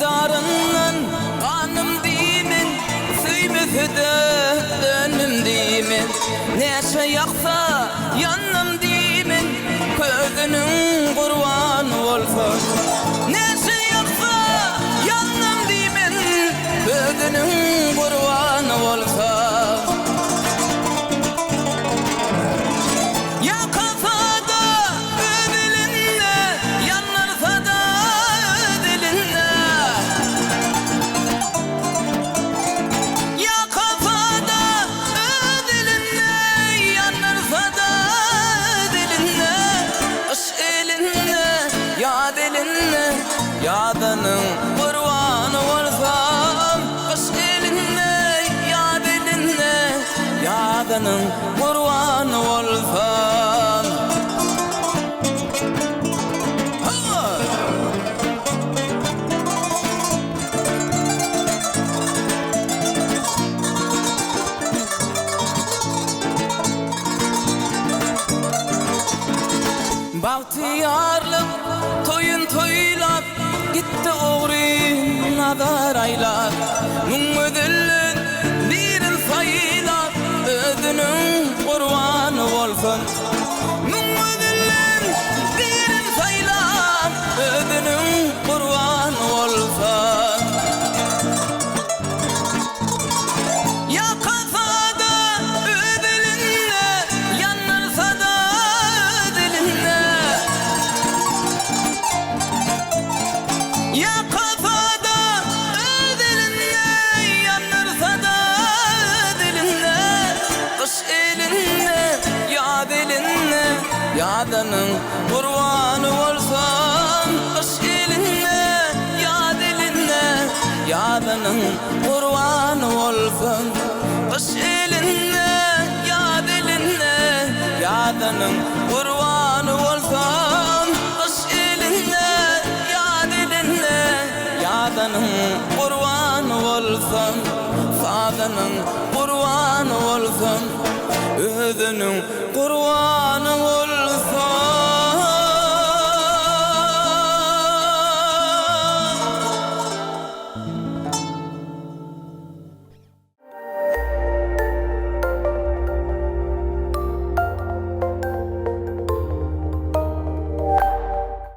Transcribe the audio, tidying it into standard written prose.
diktidarından kanım dimin, süymüsü de dönüm dimin. Neçe yaksa yanım dimin, gözünün kurbanı olsun. Neçe yaksa yanım dimin, gözünün kurbanı olsun. Yadının kurbanı olsam, kış elinde, yad elinde, yadının kurbanı olsam. Bahtiyarlık toyun toylap gitti oğrin nazar aylar. Müngüdüllün birin sayılar, özünün kurbanı olsun. Müngüdüllün birin sayılar, özünün kurbanı olsun. Ya kafada ödülünle, yanırsa da ödülünle. Ya kafada ödülünle, yanırsa da ödülünle. Kış elinde, yad elinde, yadının kurbanı olsun. Kış elinde, yad elinde, yadının kurbanı olsun. Kış elinde, yad elinde, yadının kurbanı olsun. Kış elinde, yad elinde, yadının kurbanı olsun. Sadının kurbanı olsun, özünün kurbanı olsun.